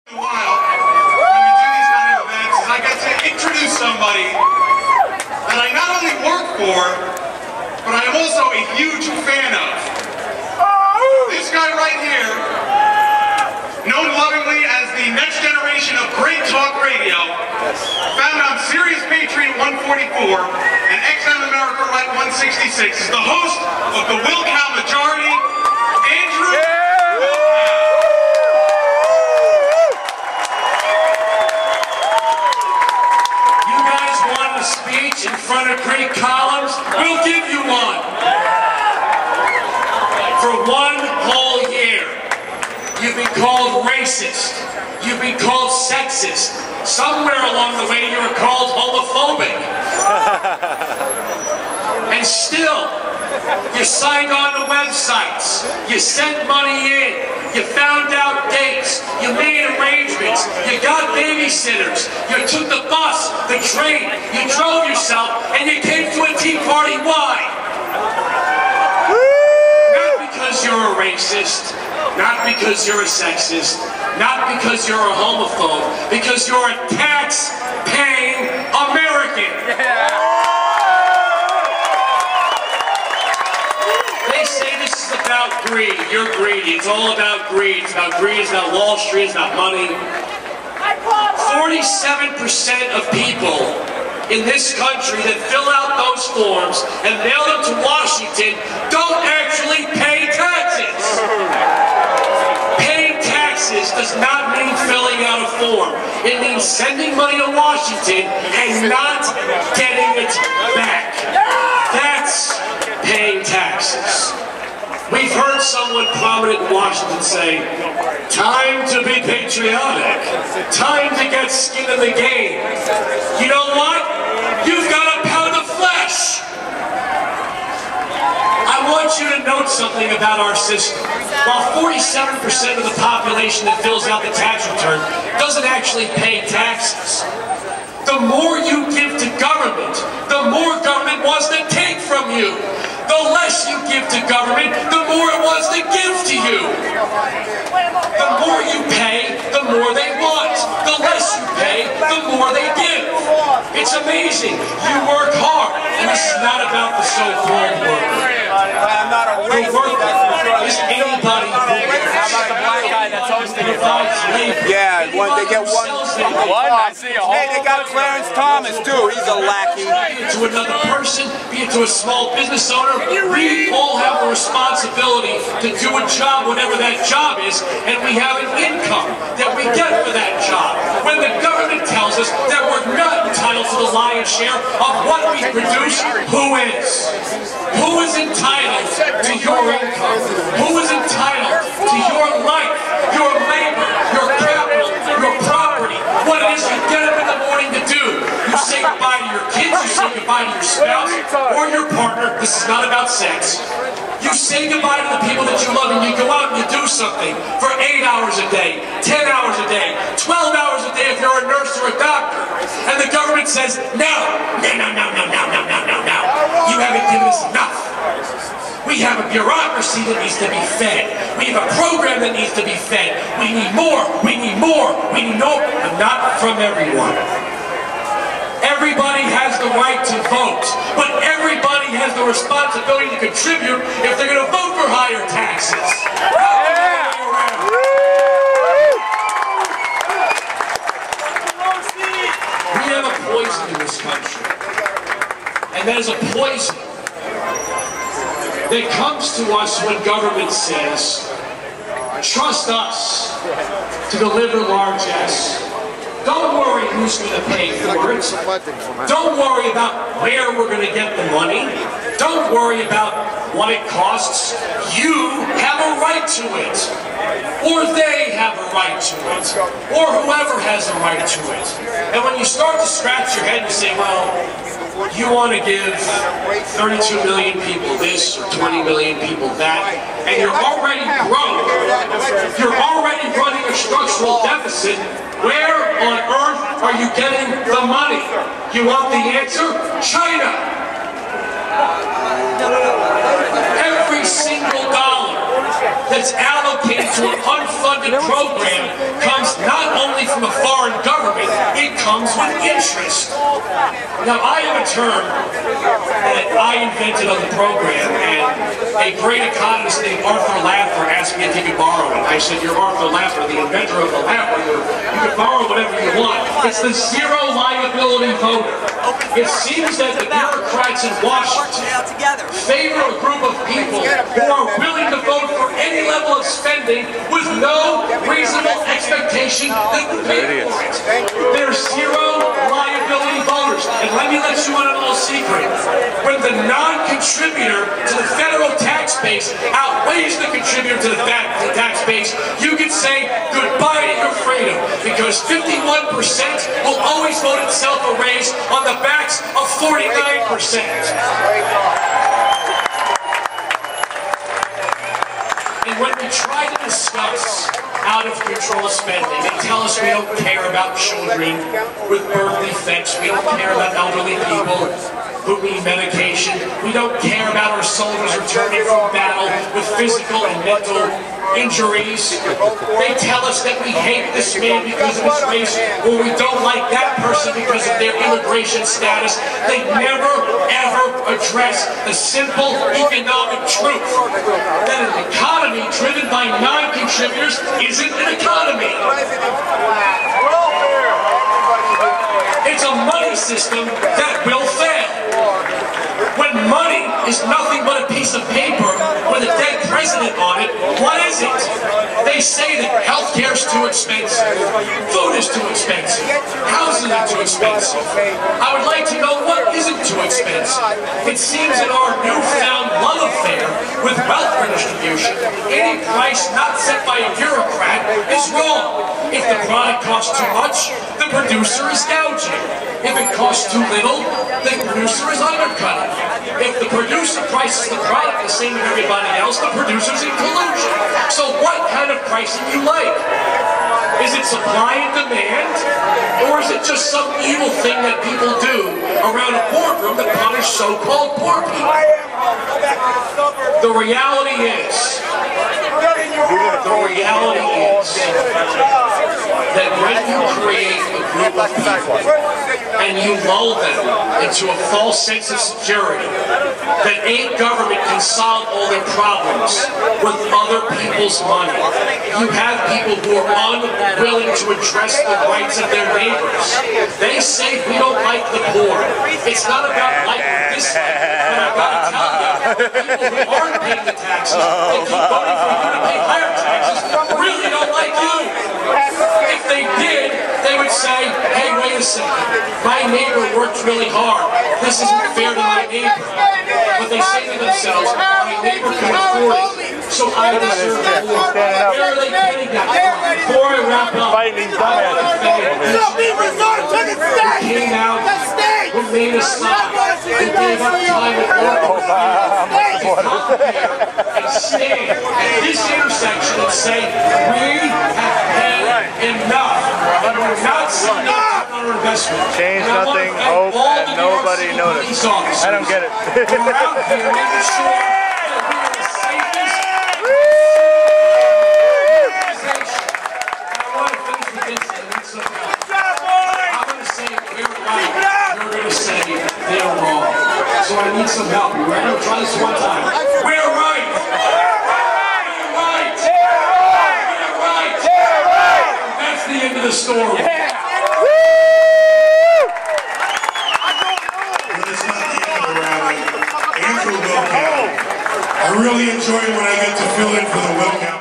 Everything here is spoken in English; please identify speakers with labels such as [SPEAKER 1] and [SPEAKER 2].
[SPEAKER 1] A while when we do these kind of events is I get to introduce somebody that I not only work for, but I am also a huge fan of. This guy right here, known lovingly as the next generation of great talk radio, found on Sirius Patriot 144 and XM America Right 166, is the host of the Wilkow Majority, Andrew.
[SPEAKER 2] Speech in front of great columns, we'll give you one. For 1 whole year, you've been called racist, you've been called sexist, somewhere along the way you were called homophobic. And still, you signed on to websites, you sent money in, you found out dates, you made arrangements, you got babysitters, you took the bus, the train, you drove yourself, and you came to a Tea Party. Why? Not because you're a racist, not because you're a sexist, not because you're a homophobe, because you're a tax-paying American. They say this is about greed. You're greedy. It's all about greed. It's about greed. It's about Wall Street. It's about money. 47% of people in this country that fill out those forms and mail them to Washington don't actually pay taxes. Paying taxes does not mean filling out a form. It means sending money to Washington and not getting it back. That's paying taxes. We've heard someone prominent in Washington say, time to be patriotic, time to get skin in the game. You know what? You've got a pound of flesh. I want you to note something about our system. While 47% of the population that fills out the tax return doesn't actually pay taxes, the more you give to government, the more government wants to take from you. The less you give to government, the more it wants to give to you. The more you pay, the more they want. The less you pay, the more they give. It's amazing. You work hard, and this is not about the so-called work.
[SPEAKER 3] I'm not a
[SPEAKER 2] The worker is anybody who works.
[SPEAKER 3] How about the black guy that's hosting it?
[SPEAKER 2] Yeah,
[SPEAKER 3] they get one. I see a whole. Hey, they got Clarence Thomas too. He's a lackey.
[SPEAKER 2] Be it to another person, be it to a small business owner, we all have a responsibility to do a job, whatever that job is, and we have an income that we get for that job. When the government tells us that we're not entitled to the lion's share of what we produce, who is? Who is entitled to your income? Who is entitled to your life, your labor, your capital, your property? What it is you get up in the morning to do? You say goodbye to your kids, you say goodbye to your spouse or your partner. This is not about sex. You say goodbye to the people that you love and you go out and you do something for 8 hours a day, 10 hours a day, 12 hours a day if you're a nurse or a doctor. And the government says, no, no, no, no, no, no, no, no, no, no. You haven't given us enough. We have a bureaucracy that needs to be fed. We have a program that needs to be fed. We need more, we need more, we need more, but not from everyone. Everybody has the right to vote, but everybody has the responsibility to contribute if they're going to vote for higher taxes. We have a poison in this country, and that is a poison that comes to us when government says, trust us to deliver largesse. Don't worry who's going to pay for it. Don't worry about where we're going to get the money. Don't worry about what it costs. You have a right to it. Or they have a right to it. Or whoever has a right to it. And when you start to scratch your head and say, well, you want to give 32 million people this or 20 million people that, and you're already broke, you're already running a structural deficit, where on earth are you getting the money? You want the answer? China! Every single dollar that's allocated to an unfunded program comes not only interest. Now, I have a term that I invented on the program, and a great economist named Arthur Laffer asked me if he could borrow it. I said, "You're Arthur Laffer, the inventor of the Laffer. You can borrow whatever you want." It's the zero liability voter. It seems that the bureaucrats in Washington favor a group of people who are willing to vote for any level of spending with no reasonable expectation that they pay for it. They're zero liability voters. And let me let you in on a little secret. When the non-contributor to the federal tax base outweighs the contributor to the tax base, you can say goodbye to your freedom, because 51% will always vote itself a raise on the backs of 49%. And when we try to discuss out-of-control spending, they tell us we don't care about children with birth defects, we don't care about elderly people who need medication, we don't care about our soldiers returning from battle with physical and mental injuries. They tell us that we hate this man because of his race, or we don't like that person because of their immigration status. They never, ever address the simple economic truth that an economy driven by non-contributors isn't an economy. It's a money system that will fail. When money is nothing but a piece of paper with a dead president on it, what is it? They say that healthcare is too expensive, food is too expensive, housing is too expensive. I would like to know what isn't too expensive. It seems that our newfound love affair with wealth redistribution, any price not set by a bureaucrat, is wrong. If the product costs too much, the producer is gouging. If it costs too little, the producer is undercutting. If the producer prices the product the same as everybody else, the producer's in collusion. So what kind of pricing do you like? Is it supply and demand? Or is it just some evil thing that people do around a boardroom that punish so-called poor people? The reality is that when you create a group of people and you lull them into a false sense of security that aid government can solve all their problems with other people's money, you have people who are unwilling to address the rights of their neighbors. They say we don't like the poor. It's not about like or dislike, but I've got to tell you, people who aren't paying the taxes, they keep voting for you to pay higher taxes, really don't like you. If they did, they would say, hey, wait a second, my neighbor works really hard. This isn't fair to my neighbor. But they say to themselves, my neighbor can afford it, so I deserve it. Where are they getting that from? Before I wrap up, I want to thank who came out, who made us stop, who gave up time at work to come here and stand at this intersection and say, we have paid enough, and we're not seeing enough on our investment.
[SPEAKER 3] Change nothing, hope, and nobody noticed. I don't get it.
[SPEAKER 2] We're out here making sure that we are the safest organization. And I want to finish with this and need some help. I'm going to say we're right, you're going to say they're wrong. So I need some help. You ready? We'll try this one time. We're right! We're right! We're right! That's the end of the story.
[SPEAKER 1] Andrew Wilkow. I really enjoy when I get to fill in for the Wilkow.